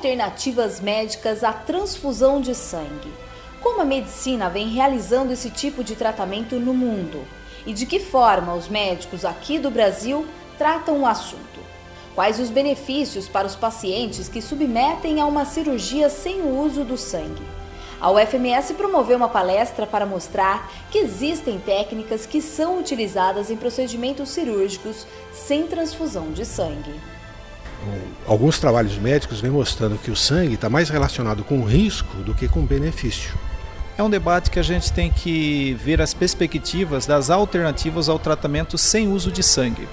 alternativas médicas à transfusão de sangue. Como a medicina vem realizando esse tipo de tratamento no mundo? E de que forma os médicos aqui do Brasil tratam o assunto? Quais os benefícios para os pacientes que submetem a uma cirurgia sem o uso do sangue? A UFMS promoveu uma palestra para mostrar que existem técnicas que são utilizadas em procedimentos cirúrgicos sem transfusão de sangue. Alguns trabalhos médicos vêm mostrando que o sangue está mais relacionado com risco do que com benefício. É um debate que a gente tem que ver as perspectivas das alternativas ao tratamento sem uso de sangue.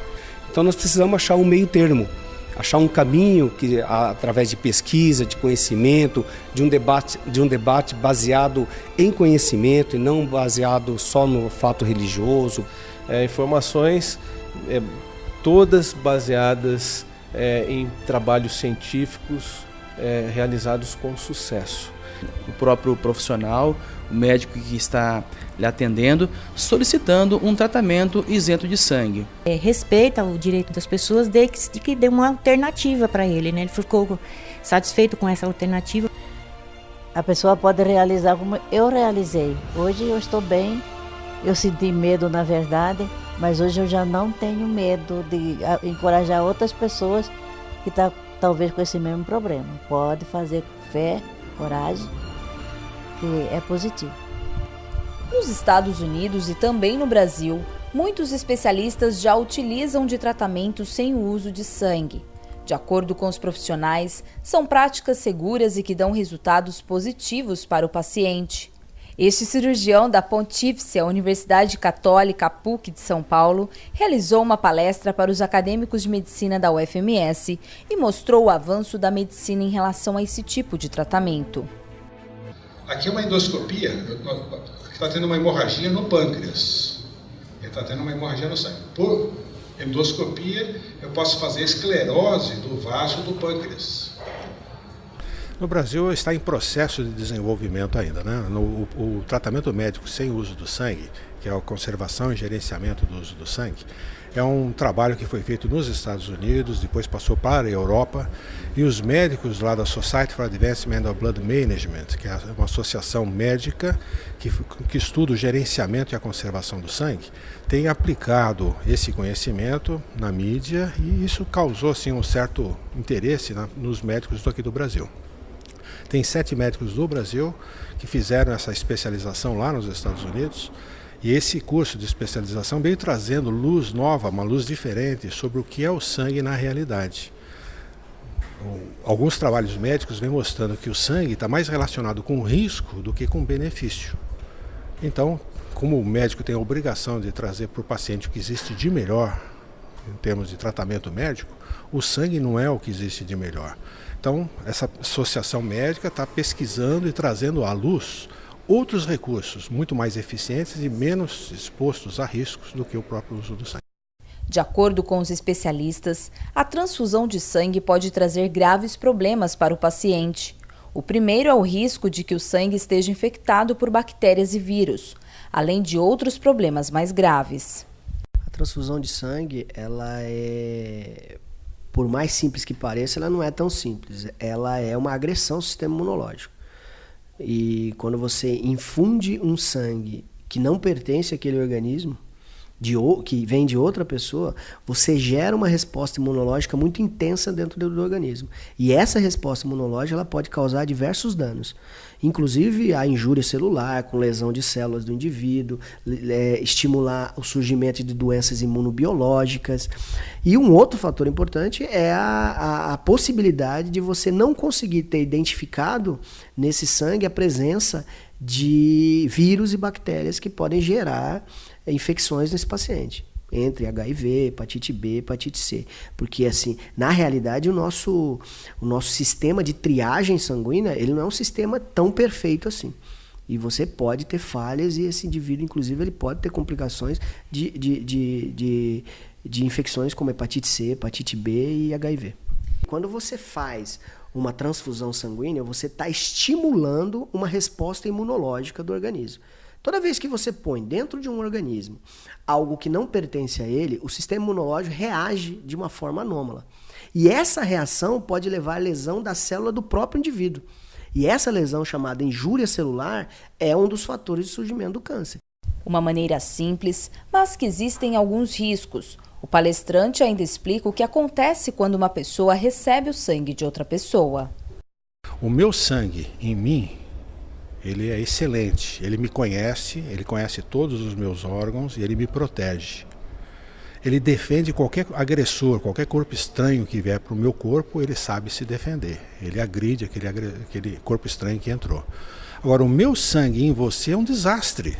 Então nós precisamos achar um meio termo, achar um caminho que, através de pesquisa, de conhecimento, de um debate baseado em conhecimento e não baseado só no fato religioso. Informações todas baseadas em trabalhos científicos realizados com sucesso. O próprio profissional, o médico que está lhe atendendo, solicitando um tratamento isento de sangue. Respeita o direito das pessoas de que dê uma alternativa para ele, né? Ele ficou satisfeito com essa alternativa. A pessoa pode realizar como eu realizei. Hoje eu estou bem, eu senti medo na verdade, mas hoje eu já não tenho medo de encorajar outras pessoas que estão talvez com esse mesmo problema. Pode fazer fé, coragem, que é positivo. Nos Estados Unidos e também no Brasil, muitos especialistas já utilizam de tratamentos sem o uso de sangue. De acordo com os profissionais, são práticas seguras e que dão resultados positivos para o paciente. Este cirurgião da Pontífice Universidade Católica PUC de São Paulo realizou uma palestra para os acadêmicos de medicina da UFMS e mostrou o avanço da medicina em relação a esse tipo de tratamento. Aqui é uma endoscopia, está tendo uma hemorragia no pâncreas. Ele está tendo uma hemorragia no sangue. Por endoscopia, eu posso fazer esclerose do vaso do pâncreas. No Brasil está em processo de desenvolvimento ainda, né? O tratamento médico sem uso do sangue, que é a conservação e gerenciamento do uso do sangue, é um trabalho que foi feito nos Estados Unidos, depois passou para a Europa, e os médicos lá da Society for Advancement of Blood Management, que é uma associação médica que estuda o gerenciamento e a conservação do sangue, têm aplicado esse conhecimento na mídia e isso causou assim, um certo interesse nos médicos aqui do Brasil. Tem 7 médicos do Brasil que fizeram essa especialização lá nos Estados Unidos e esse curso de especialização veio trazendo luz nova, uma luz diferente sobre o que é o sangue na realidade. Alguns trabalhos médicos vêm mostrando que o sangue está mais relacionado com risco do que com benefício. Então, como o médico tem a obrigação de trazer para o paciente o que existe de melhor em termos de tratamento médico, o sangue não é o que existe de melhor. Então, essa associação médica está pesquisando e trazendo à luz outros recursos muito mais eficientes e menos expostos a riscos do que o próprio uso do sangue. De acordo com os especialistas, a transfusão de sangue pode trazer graves problemas para o paciente. O primeiro é o risco de que o sangue esteja infectado por bactérias e vírus, além de outros problemas mais graves. A transfusão de sangue, por mais simples que pareça, ela não é tão simples. Ela é uma agressão ao sistema imunológico. E quando você infunde um sangue que não pertence àquele organismo, que vem de outra pessoa, você gera uma resposta imunológica muito intensa dentro do organismo. E essa resposta imunológica ela pode causar diversos danos. Inclusive a injúria celular, com lesão de células do indivíduo, estimular o surgimento de doenças imunobiológicas. E um outro fator importante é a possibilidade de você não conseguir ter identificado nesse sangue a presença de vírus e bactérias que podem gerar infecções nesse paciente, entre HIV, hepatite B, hepatite C. Porque, assim, na realidade, o nosso sistema de triagem sanguínea, ele não é um sistema tão perfeito assim. E você pode ter falhas e esse indivíduo, inclusive, ele pode ter complicações de infecções como hepatite C, hepatite B e HIV. Quando você faz uma transfusão sanguínea, você está estimulando uma resposta imunológica do organismo. Toda vez que você põe dentro de um organismo algo que não pertence a ele, o sistema imunológico reage de uma forma anômala. E essa reação pode levar à lesão da célula do próprio indivíduo. E essa lesão, chamada injúria celular, é um dos fatores de surgimento do câncer. Uma maneira simples, mas que existem alguns riscos. O palestrante ainda explica o que acontece quando uma pessoa recebe o sangue de outra pessoa. O meu sangue em mim, ele é excelente. Ele me conhece, ele conhece todos os meus órgãos e ele me protege. Ele defende qualquer agressor, qualquer corpo estranho que vier para o meu corpo, ele sabe se defender. Ele agride aquele corpo estranho que entrou. Agora, o meu sangue em você é um desastre.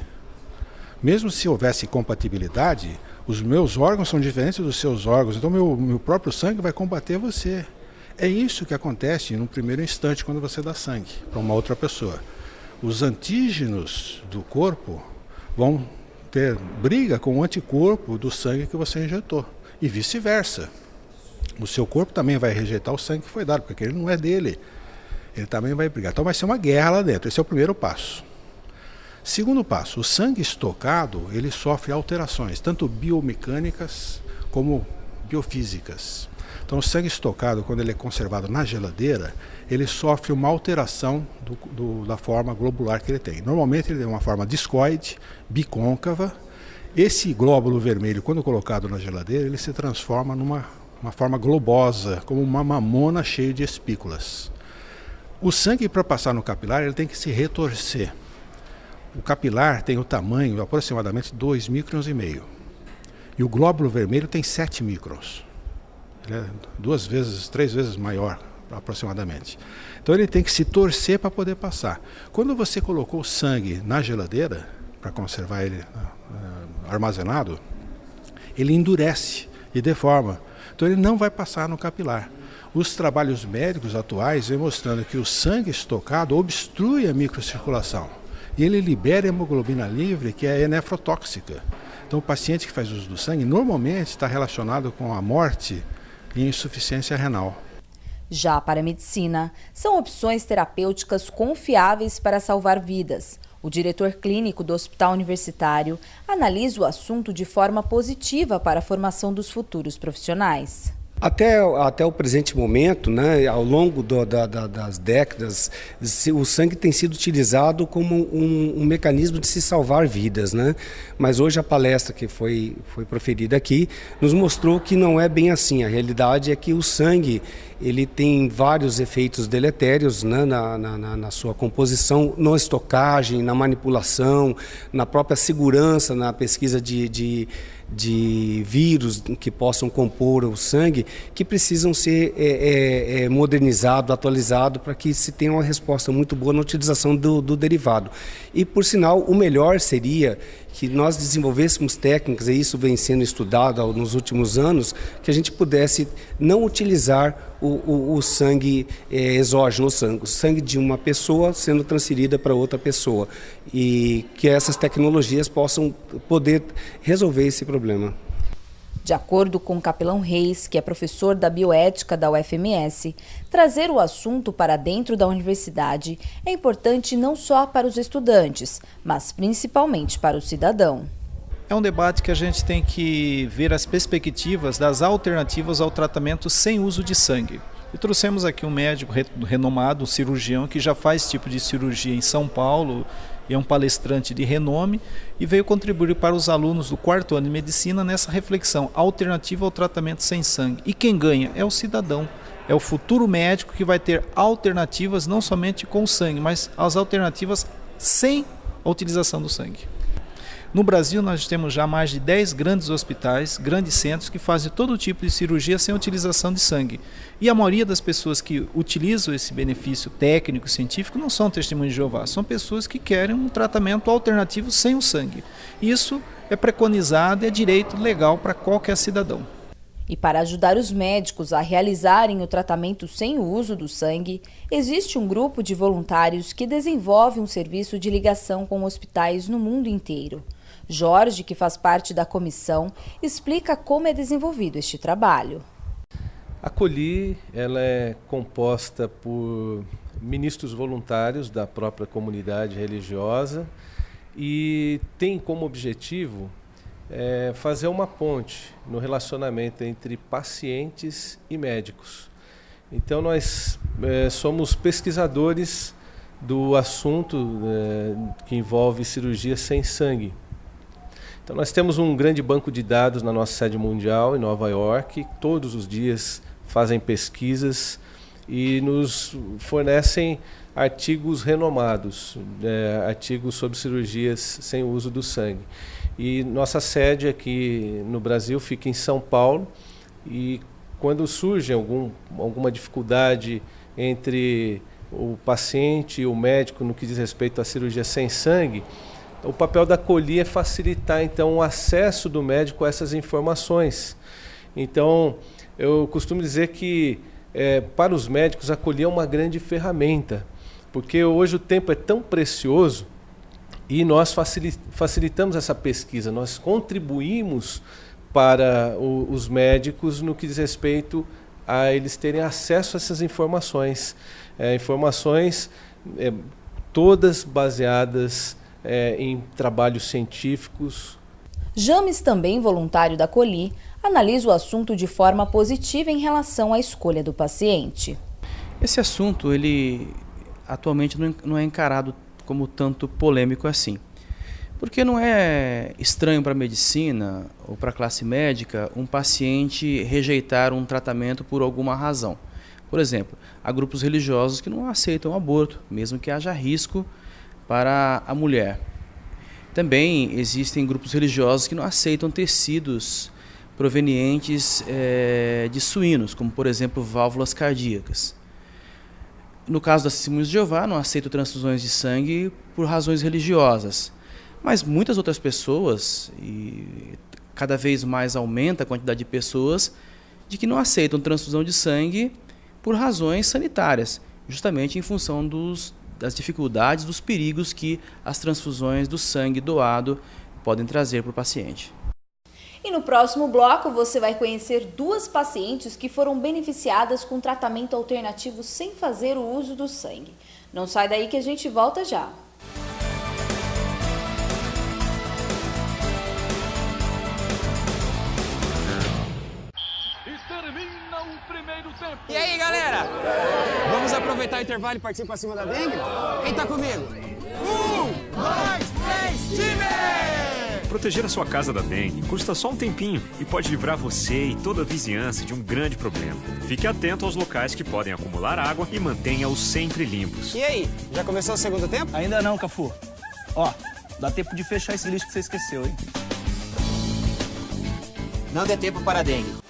Mesmo se houvesse compatibilidade, os meus órgãos são diferentes dos seus órgãos, então meu próprio sangue vai combater você. É isso que acontece no primeiro instante quando você dá sangue para uma outra pessoa. Os antígenos do corpo vão ter briga com o anticorpo do sangue que você injetou e vice-versa. O seu corpo também vai rejeitar o sangue que foi dado, porque ele não é dele. Ele também vai brigar. Então vai ser uma guerra lá dentro. Esse é o primeiro passo. Segundo passo, o sangue estocado, ele sofre alterações, tanto biomecânicas como biofísicas. Então o sangue estocado, quando ele é conservado na geladeira, ele sofre uma alteração da forma globular que ele tem. Normalmente ele tem uma forma discoide, bicôncava. Esse glóbulo vermelho, quando colocado na geladeira, ele se transforma numa forma globosa, como uma mamona cheia de espículas. O sangue, para passar no capilar, ele tem que se retorcer. O capilar tem o tamanho de aproximadamente 2,5 microns. E o glóbulo vermelho tem 7 microns. Ele é 2 vezes, 3 vezes maior, aproximadamente. Então ele tem que se torcer para poder passar. Quando você colocou o sangue na geladeira, para conservar ele armazenado, ele endurece e deforma. Então ele não vai passar no capilar. Os trabalhos médicos atuais vêm mostrando que o sangue estocado obstrui a microcirculação. E ele libera hemoglobina livre, que é nefrotóxica. Então o paciente que faz uso do sangue normalmente está relacionado com a morte e insuficiência renal. Já para a medicina, são opções terapêuticas confiáveis para salvar vidas. O diretor clínico do Hospital Universitário analisa o assunto de forma positiva para a formação dos futuros profissionais. Até o presente momento, né, ao longo das décadas, o sangue tem sido utilizado como um mecanismo de se salvar vidas, né? Mas hoje a palestra que foi proferida aqui nos mostrou que não é bem assim. A realidade é que o sangue ele tem vários efeitos deletérios, né, na sua composição, na estocagem, na manipulação, na própria segurança, na pesquisa de vírus que possam compor o sangue, que precisam ser modernizados, atualizados, para que se tenha uma resposta muito boa na utilização do derivado. E, por sinal, o melhor seria que nós desenvolvêssemos técnicas, e isso vem sendo estudado nos últimos anos, que a gente pudesse não utilizar o sangue exógeno, o sangue de uma pessoa sendo transferida para outra pessoa, e que essas tecnologias possam poder resolver esse problema. De acordo com o Capelão Reis, que é professor da bioética da UFMS, trazer o assunto para dentro da universidade é importante não só para os estudantes, mas principalmente para o cidadão. É um debate que a gente tem que ver as perspectivas das alternativas ao tratamento sem uso de sangue. E trouxemos aqui um médico renomado, um cirurgião, que já faz esse tipo de cirurgia em São Paulo, é um palestrante de renome e veio contribuir para os alunos do 4º ano de medicina nessa reflexão alternativa ao tratamento sem sangue. E quem ganha é o cidadão, é o futuro médico que vai ter alternativas não somente com sangue, mas as alternativas sem a utilização do sangue. No Brasil, nós temos já mais de 10 grandes hospitais, grandes centros que fazem todo tipo de cirurgia sem utilização de sangue. E a maioria das pessoas que utilizam esse benefício técnico e científico não são testemunhas de Jeová, são pessoas que querem um tratamento alternativo sem o sangue. Isso é preconizado e é direito legal para qualquer cidadão. E para ajudar os médicos a realizarem o tratamento sem o uso do sangue, existe um grupo de voluntários que desenvolve um serviço de ligação com hospitais no mundo inteiro. Jorge, que faz parte da comissão, explica como é desenvolvido este trabalho. A COLI ela é composta por ministros voluntários da própria comunidade religiosa e tem como objetivo fazer uma ponte no relacionamento entre pacientes e médicos. Então nós somos pesquisadores do assunto que envolve cirurgia sem sangue. Então nós temos um grande banco de dados na nossa sede mundial em Nova York, todos os dias fazem pesquisas e nos fornecem artigos renomados, artigos sobre cirurgias sem uso do sangue. E nossa sede aqui no Brasil fica em São Paulo, e quando surge alguma dificuldade entre o paciente e o médico no que diz respeito à cirurgia sem sangue, o papel da COLI é facilitar então o acesso do médico a essas informações. Então, eu costumo dizer que para os médicos a COLI é uma grande ferramenta, porque hoje o tempo é tão precioso e nós facilitamos essa pesquisa, nós contribuímos para os médicos no que diz respeito a eles terem acesso a essas informações, informações todas baseadas em trabalhos científicos. James, também voluntário da COLI, analisa o assunto de forma positiva em relação à escolha do paciente. Esse assunto, ele atualmente não é encarado como tanto polêmico assim. Porque não é estranho para a medicina ou para a classe médica um paciente rejeitar um tratamento por alguma razão. Por exemplo, há grupos religiosos que não aceitam aborto, mesmo que haja risco para a mulher. Também existem grupos religiosos que não aceitam tecidos provenientes de suínos, como por exemplo válvulas cardíacas. No caso das Testemunhas de Jeová, não aceitam transfusões de sangue por razões religiosas. Mas muitas outras pessoas, e cada vez mais aumenta a quantidade de pessoas, de que não aceitam transfusão de sangue por razões sanitárias, justamente em função das dificuldades, dos perigos que as transfusões do sangue doado podem trazer para o paciente. E no próximo bloco você vai conhecer 2 pacientes que foram beneficiadas com tratamento alternativo sem fazer o uso do sangue. Não sai daí que a gente volta já. E aí, galera? Vamos aproveitar o intervalo e partir pra cima da dengue? Quem tá comigo? 1, 2, 3, time! Proteger a sua casa da dengue custa só um tempinho e pode livrar você e toda a vizinhança de um grande problema. Fique atento aos locais que podem acumular água e mantenha-os sempre limpos. E aí, já começou o segundo tempo? Ainda não, Cafu. Ó, dá tempo de fechar esse lixo que você esqueceu, hein? Não dê tempo para a dengue.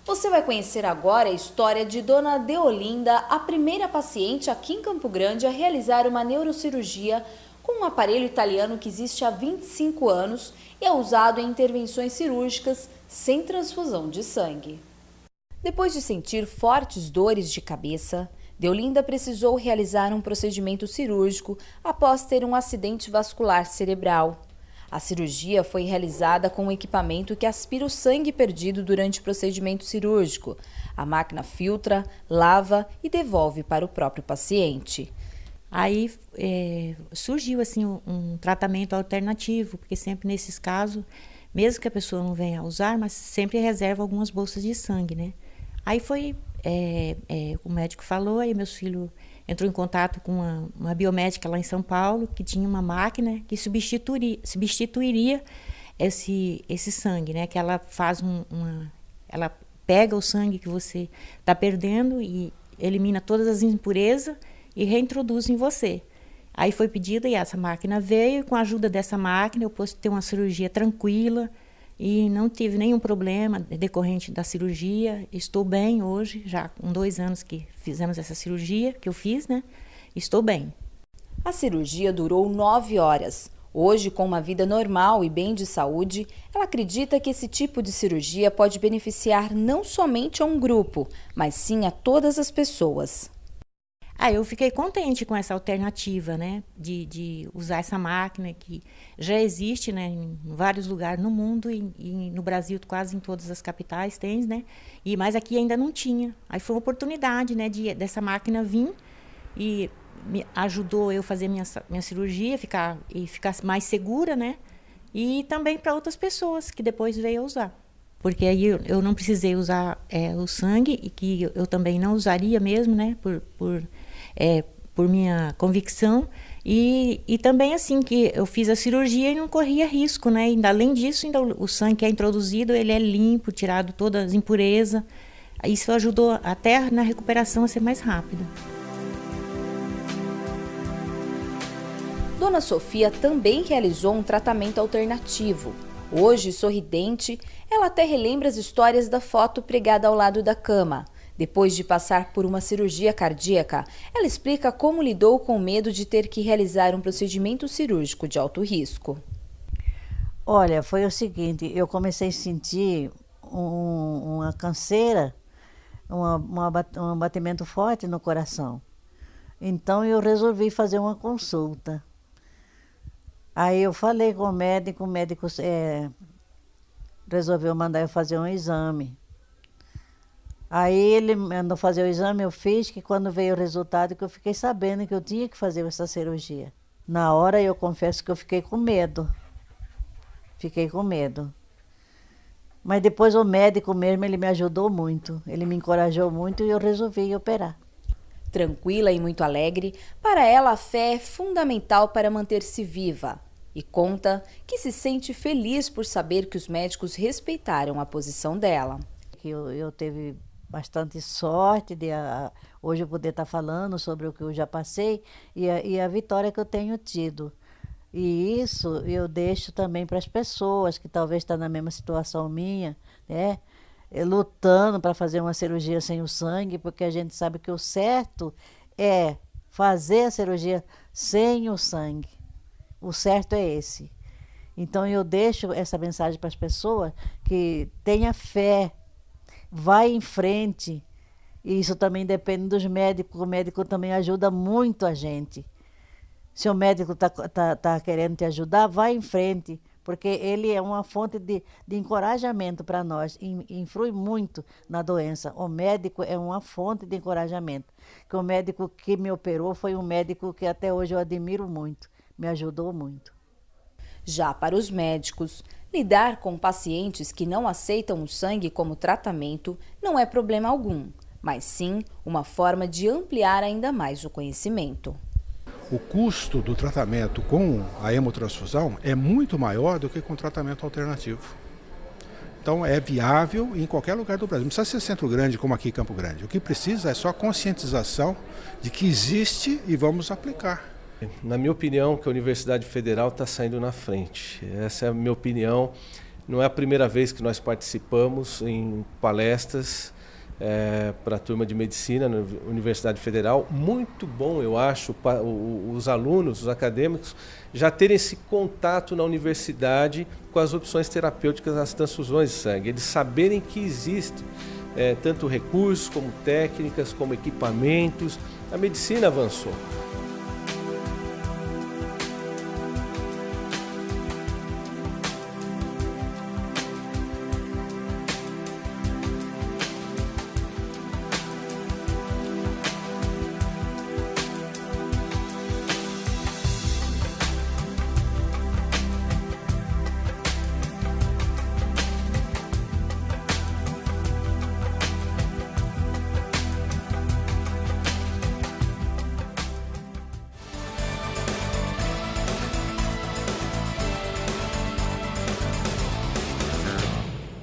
Você vai conhecer agora a história de Dona Deolinda, a primeira paciente aqui em Campo Grande a realizar uma neurocirurgia com um aparelho italiano que existe há 25 anos e é usado em intervenções cirúrgicas sem transfusão de sangue. Depois de sentir fortes dores de cabeça, Deolinda precisou realizar um procedimento cirúrgico após ter um acidente vascular cerebral. A cirurgia foi realizada com um equipamento que aspira o sangue perdido durante o procedimento cirúrgico. A máquina filtra, lava e devolve para o próprio paciente. Aí surgiu assim um tratamento alternativo, porque sempre nesses casos, mesmo que a pessoa não venha a usar, mas sempre reserva algumas bolsas de sangue, né? Aí foi, o médico falou, aí meus filhos entrou em contato com uma biomédica lá em São Paulo, que tinha uma máquina que substituiria esse sangue, né? Que ela faz ela pega o sangue que você está perdendo e elimina todas as impurezas e reintroduz em você. Aí foi pedido e essa máquina veio, e com a ajuda dessa máquina eu pude ter uma cirurgia tranquila e não tive nenhum problema decorrente da cirurgia. Estou bem hoje, já com 2 anos que fizemos essa cirurgia, que eu fiz, né? Estou bem. A cirurgia durou 9 horas. Hoje, com uma vida normal e bem de saúde, ela acredita que esse tipo de cirurgia pode beneficiar não somente a um grupo, mas sim a todas as pessoas. Eu fiquei contente com essa alternativa, né, de usar essa máquina que já existe, né, em vários lugares no mundo e no Brasil quase em todas as capitais tem, né, mas aqui ainda não tinha. Aí foi uma oportunidade, né, dessa máquina vir e me ajudou eu fazer minha cirurgia, ficar mais segura, né? E também para outras pessoas que depois veio a usar. Porque aí eu não precisei usar o sangue, e que eu também não usaria mesmo, né? Por minha convicção. E também assim, que eu fiz a cirurgia e não corria risco, né? E, além disso, ainda o sangue que é introduzido, ele é limpo, tirado todas as impurezas. Isso ajudou até na recuperação a ser mais rápida. Dona Sofia também realizou um tratamento alternativo. Hoje, sorridente, ela até relembra as histórias da foto pregada ao lado da cama. Depois de passar por uma cirurgia cardíaca, ela explica como lidou com o medo de ter que realizar um procedimento cirúrgico de alto risco. Olha, foi o seguinte, eu comecei a sentir uma canseira, um batimento forte no coração. Então eu resolvi fazer uma consulta. Aí eu falei com o médico resolveu mandar eu fazer um exame. Aí ele mandou fazer o exame, eu fiz, que quando veio o resultado que eu fiquei sabendo que eu tinha que fazer essa cirurgia. Na hora eu confesso que eu fiquei com medo. Mas depois o médico mesmo, ele me ajudou muito, ele me encorajou muito e eu resolvi operar. Tranquila e muito alegre, para ela a fé é fundamental para manter-se viva. E conta que se sente feliz por saber que os médicos respeitaram a posição dela. Eu teve bastante sorte de hoje eu poder estar falando sobre o que eu já passei e a vitória que eu tenho tido. E isso eu deixo também para as pessoas que talvez estão na mesma situação minha, né? Lutando para fazer uma cirurgia sem o sangue, porque a gente sabe que o certo é fazer a cirurgia sem o sangue. O certo é esse. Então eu deixo essa mensagem para as pessoas que tenha fé, vai em frente. E isso também depende dos médicos. O médico também ajuda muito a gente. Se o médico tá querendo te ajudar, vai em frente, porque ele é uma fonte de encorajamento para nós, influi muito na doença. O médico é uma fonte de encorajamento. Que o médico que me operou foi um médico que até hoje eu admiro muito, me ajudou muito. Já para os médicos, lidar com pacientes que não aceitam o sangue como tratamento não é problema algum, mas sim uma forma de ampliar ainda mais o conhecimento. O custo do tratamento com a hemotransfusão é muito maior do que com o tratamento alternativo. Então é viável em qualquer lugar do Brasil. Não precisa ser centro grande como aqui em Campo Grande. O que precisa é só conscientização de que existe e vamos aplicar. Na minha opinião, que a Universidade Federal está saindo na frente. Essa é a minha opinião. Não é a primeira vez que nós participamos em palestras para a turma de medicina na Universidade Federal. Muito bom, eu acho, os alunos, os acadêmicos, já terem esse contato na universidade com as opções terapêuticas das transfusões de sangue. Eles saberem que existe tanto recursos, como técnicas, como equipamentos. A medicina avançou.